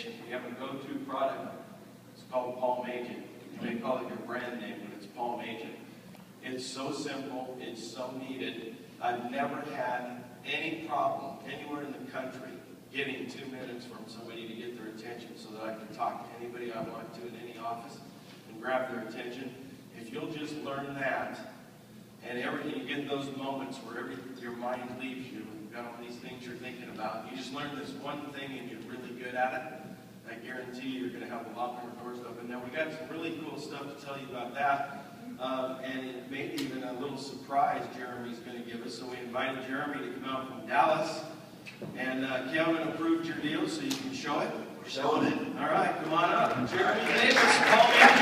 attention. We have a go-to product. It's called Palm Agent. You may call it your brand name, but it's Palm Agent. It's so simple. It's so needed. I've never had any problem anywhere in the country getting 2 minutes from somebody to get their attention so that I can talk to anybody I want to in any office and grab their attention. If you'll just learn that, and you get those moments where your mind leaves you and you've got all these things you're thinking about, you just learn this one thing and you're really good at it, I guarantee you're going to have a lot more doors open. Now, we got some really cool stuff to tell you about that, and maybe even a little surprise Jeremy's going to give us. So we invited Jeremy to come out from Dallas. And Kevin approved your deal, so you can show it. We're showing it. All right, come on up. Jeremy Davis, Palm Agent.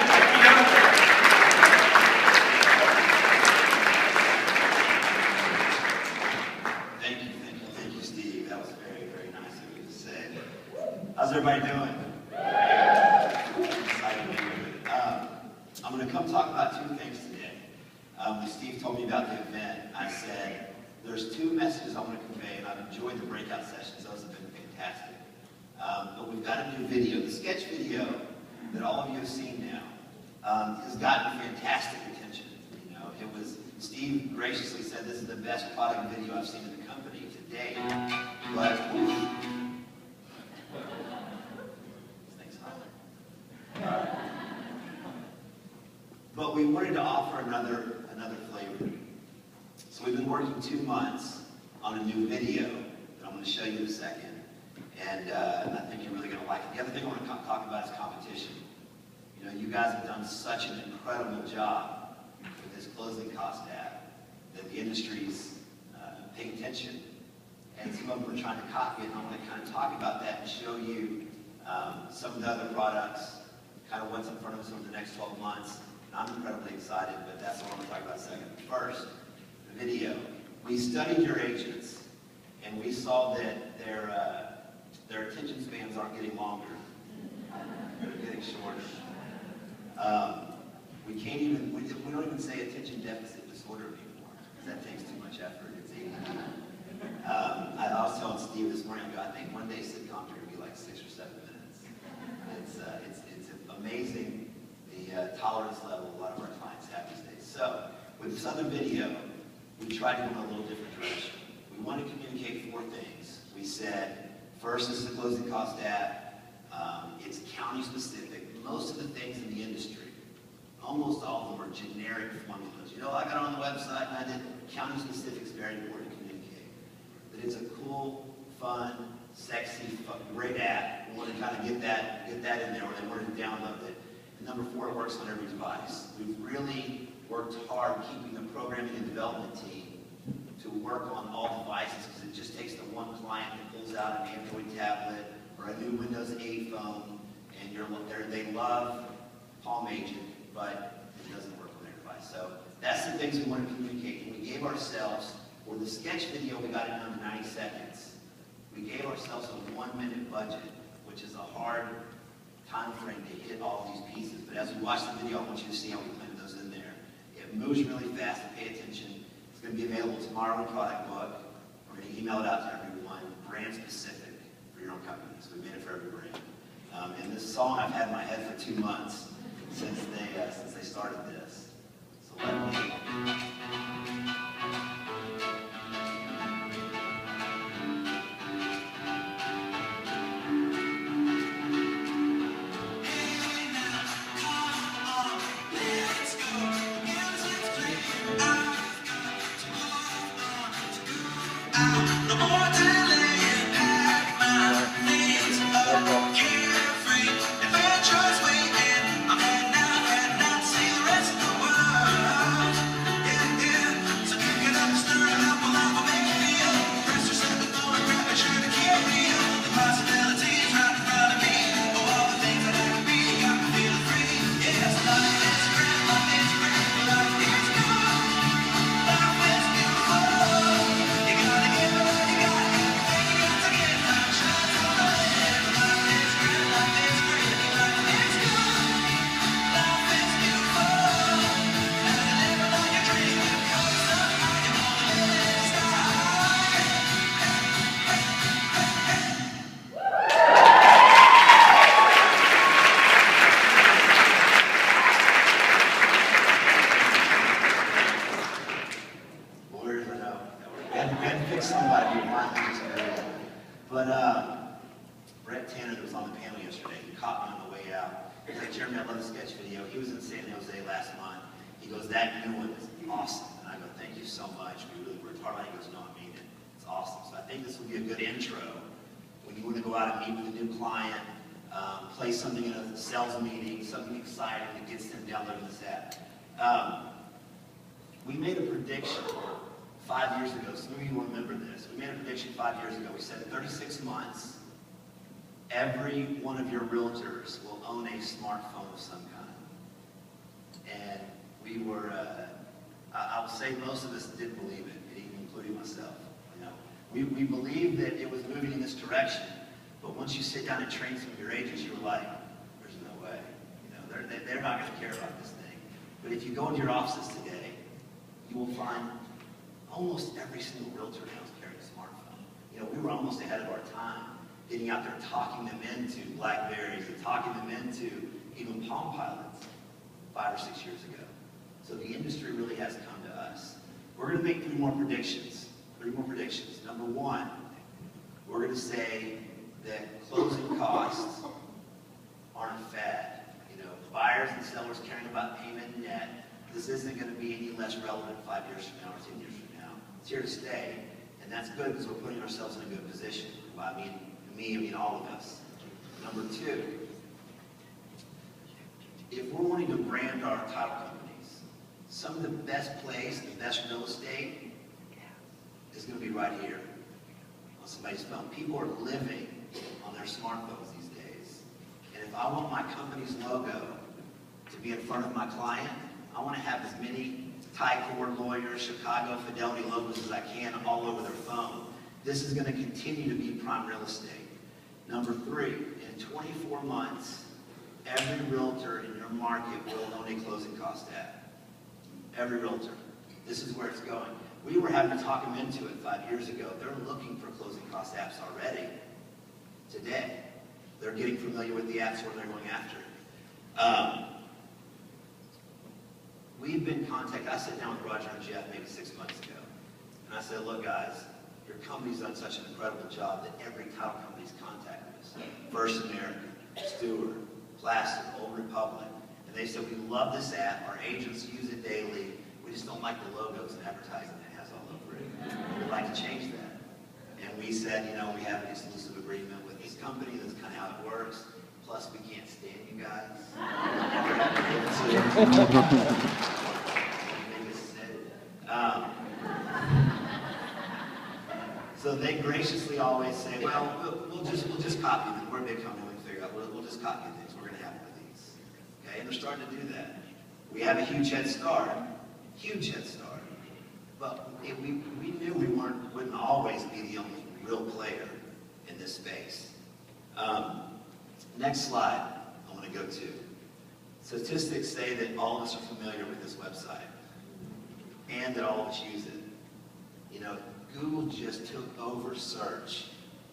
Thank you, Steve. That was very, very nice of you to say. How's everybody doing? Excited to be here. I'm going to come talk about two things today. When Steve told me about the event, I said, there's two messages I want to convey, and I've enjoyed the breakout sessions. Those have been fantastic. But we've got a new video. The sketch video that all of you have seen now has gotten fantastic attention. You know, it was, Steve graciously said this is the best product video I've seen in the company to date. But but we wanted to offer another flavor. So we've been working 2 months on a new video that I'm going to show you in a second. And I think you're really going to like it. The other thing I want to talk about is competition. You know, you guys have done such an incredible job with this closing cost app that the industry's paying attention. And some of them are trying to copy it. And I want to kind of talk about that and show you some of the other products, kind of what's in front of us over the next 12 months. And I'm incredibly excited, but that's what I want to talk about second. First, the video. We studied your agents, and we saw that their attention spans aren't getting longer. They're getting shorter. We don't even say attention deficit disorder anymore, because that takes too much effort. It's ADD. I was telling Steve this morning, I think one day sitcoms are going to be like 6 or 7 minutes. It's amazing the tolerance level a lot of our clients have these days. So, with this other video, we tried to go in a little different direction. We want to communicate 4 things. We said, first, this is a closing cost app. It's county specific. Most of the things in the industry, almost all of them are generic formulas. You know, I got on the website and I did county specific is very important to communicate. But it's a cool, fun, sexy, great app. We want to kind of get that in there, or they want to download it. And number 4, it works on every device. We've really worked hard keeping the programming and development team to work on all devices, because it just takes the one client that pulls out an Android tablet or a new Windows 8 phone, and they love Palm Agent, but it doesn't work on their device. So that's the things we want to communicate. And we gave ourselves, for the sketch video, we got it down to 90 seconds. We gave ourselves a 1-minute budget, which is a hard time frame to hit all of these pieces. But as we watch the video, I want you to see how we planted those in there. It moves really fast, and pay attention. It's going to be available tomorrow in Product Book. We're going to email it out to everyone, brand specific for your own company. So we made it for every brand. And this song I've had in my head for 2 months since they started this. So let me. Fred Tanner that was on the panel yesterday. He caught me on the way out. He's like, Jeremy, I love the sketch video. He was in San Jose last month. He goes, that new one is awesome. And I go, thank you so much. We really worked hard on it. He goes, no, I mean it. It's awesome. So I think this will be a good intro when you want to go out and meet with a new client, play something in a sales meeting, something exciting that gets them downloading this app. We made a prediction 5 years ago. Some of you will remember this. We made a prediction 5 years ago. We said in 36 months, every one of your realtors will own a smartphone of some kind. And we were, I'll say most of us didn't believe it, even including myself. You know, we believed that it was moving in this direction, but once you sit down and train some of your agents, you're like, there's no way. You know, they're not going to care about this thing. But if you go into your offices today, you will find almost every single realtor now is carrying a smartphone. You know, we were almost ahead of our time, getting out there, talking them into BlackBerries and talking them into even Palm Pilots 5 or 6 years ago. So the industry really has come to us. We're going to make 3 more predictions. 3 more predictions. Number 1, we're going to say that closing costs aren't a fad. You know, buyers and sellers caring about payment net. This isn't going to be any less relevant 5 years from now or 10 years from now. It's here to stay, and that's good because we're putting ourselves in a good position. Well, I mean all of us. Number 2, if we're wanting to brand our title companies, some of the best place, the best real estate is going to be right here on somebody's phone. People are living on their smartphones these days. And if I want my company's logo to be in front of my client, I want to have as many Tycor, Lawyers, Chicago, Fidelity logos as I can all over their phone. This is going to continue to be prime real estate. Number 3, in 24 months, every realtor in your market will own a closing cost app. Every realtor. This is where it's going. We were having to talk them into it 5 years ago. They're looking for closing cost apps already. Today, they're getting familiar with the apps where they're going after it. We've been contacted. I sat down with Roger and Jeff maybe 6 months ago, and I said, look guys, your company's done such an incredible job that every title company's contacted us. First American, Stewart, Plaster, Old Republic. And they said, we love this app, our agents use it daily, we just don't like the logos and advertising it has all over it. We'd like to change that. And we said, you know, we have an exclusive agreement with this company, that's kind of how it works. Plus, we can't stand you guys. So they graciously always say, well, we'll just copy them. We're a big company, we can figure out, we'll just copy things. We're going to have one of these. Okay, and they're starting to do that. We have a huge head start. Huge head start. But we knew we wouldn't always be the only real player in this space. Next slide I want to go to. Statistics say that all of us are familiar with this website and that all of us use it. You know, Google just took over search.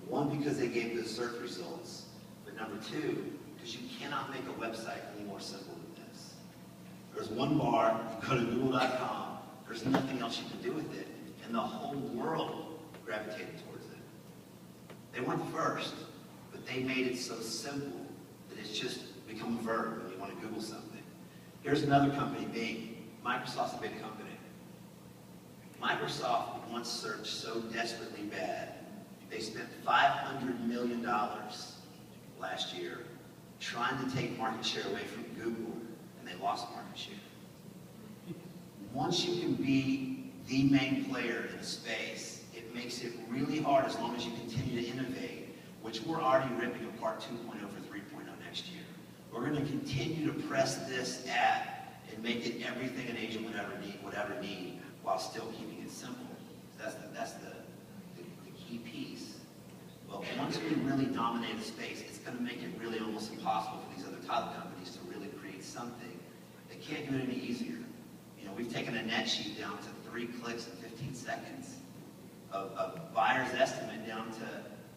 1, because they gave good search results, but number 2, because you cannot make a website any more simple than this. There's one bar, you go to google.com, there's nothing else you can do with it, and the whole world gravitated towards it. They weren't the first, but they made it so simple that it's just become a verb when you want to Google something. Here's another company, Bing. Microsoft's a big company. Microsoft wants search so desperately bad, they spent $500 million last year trying to take market share away from Google, and they lost market share. Once you can be the main player in a space, it makes it really hard as long as you continue to innovate, which we're already ripping apart 2.0 for 3.0 next year. We're going to continue to press this app and make it everything an agent would ever need while still keeping it simple. That's the key piece. Well, once we really dominate the space, it's going to make it really almost impossible for these other title companies to really create something. They can't do it any easier. You know, we've taken a net sheet down to 3 clicks and 15 seconds. A buyer's estimate down to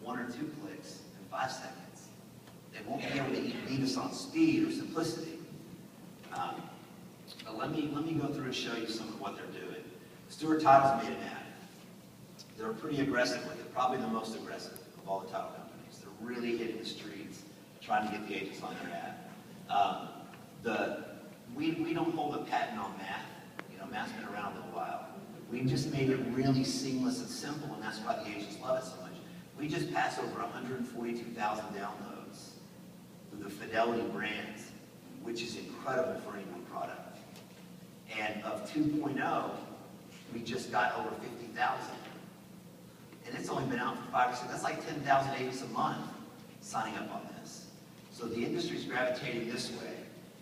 1 or 2 clicks and 5 seconds. They won't be able to beat us on speed or simplicity. But let me go through and show you some of what they're doing. Stewart Title's made an app. They're pretty aggressive with it, probably the most aggressive of all the title companies. They're really hitting the streets, trying to get the agents on their app. We don't hold a patent on math. You know, math's been around a little while. We've just made it really seamless and simple, and that's why the agents love it so much. We just passed over 142,000 downloads through the Fidelity brands, which is incredible for any one product. And of 2.0, we just got over 50,000. And it's only been out for 5 or 6, that's like 10,000 agents a month signing up on this. So the industry's gravitating this way,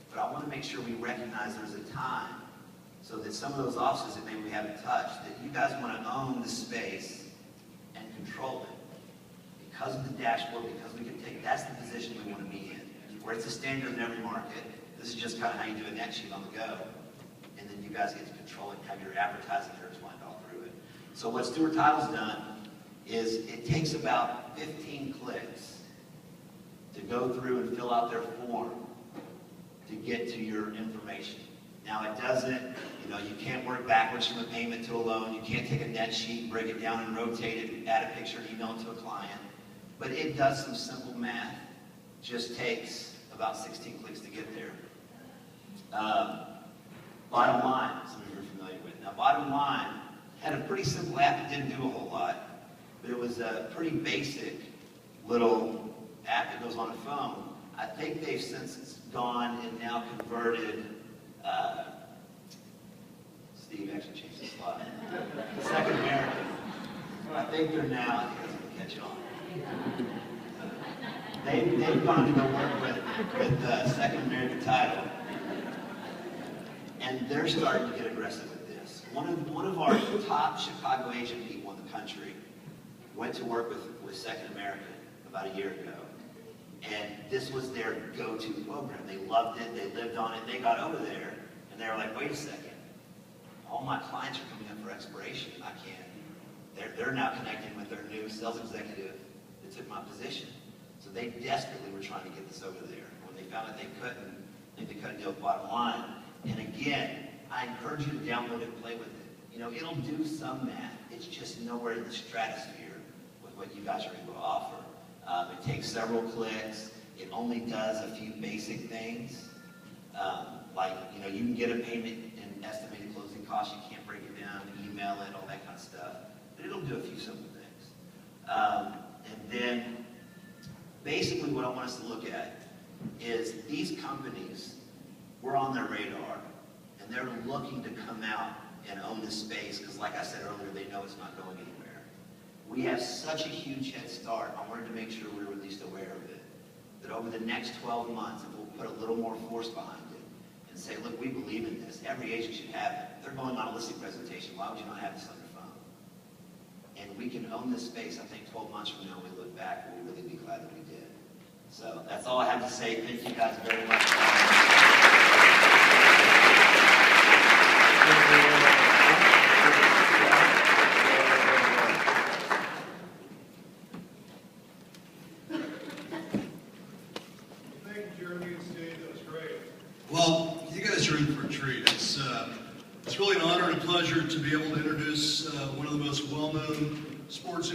but I want to make sure we recognize there's a time so that some of those offices that maybe we haven't touched, that you guys want to own the space and control it. Because of the dashboard, because we can take, that's the position we want to be in, where it's a standard in every market. This is just kind of how you do a net sheet on the go. And then you guys get to control it and have your advertising intertwined all through it. So what Stewart Title's done is it takes about 15 clicks to go through and fill out their form to get to your information. Now it doesn't, you know, you can't work backwards from a payment to a loan. You can't take a net sheet, break it down and rotate it, add a picture, email it to a client. But it does some simple math. Just takes about 16 clicks to get there. Bottom line, some of you are familiar with. Now Bottom Line had a pretty simple app. It didn't do a whole lot, but it was a pretty basic little app that goes on a phone. I think they've since gone and now converted, Steve actually changed the slide. Second American. I think they're now, I think that's going to catch on. They've gone to go work with Second American Title. And they're starting to get aggressive with this. One of our top Chicago agent people in the country went to work with Second American about a year ago. And this was their go-to program. They loved it, they lived on it, they got over there, and they were like, wait a second, all my clients are coming up for expiration, I can't. They're now connecting with their new sales executive that took my position. So they desperately were trying to get this over there. When they found out they couldn't, I think they cut a deal with Bottom Line. And again, I encourage you to download it and play with it. You know, it'll do some math. It's just nowhere in the stratosphere with what you guys are able to offer. It takes several clicks. It only does a few basic things. Like, you know, you can get a payment and estimated closing costs. You can't break it down, email it, all that kind of stuff. But it'll do a few simple things. And then, basically what I want us to look at is these companies were on their radar, and they're looking to come out and own this space because, like I said earlier, they know it's not going anywhere. We have such a huge head start. I wanted to make sure we were at least aware of it. That over the next 12 months, if we'll put a little more force behind it and say, look, we believe in this. Every agent should have it. If they're going on a listing presentation, why would you not have this on your phone? And we can own this space. I think 12 months from now, when we look back, we'll really be glad that we did. So that's all I have to say. Thank you guys very much. Thank you, Jeremy and Steve. That was great. Well, you guys are in for a treat. It's really an honor and a pleasure to be able to introduce one of the most well-known sports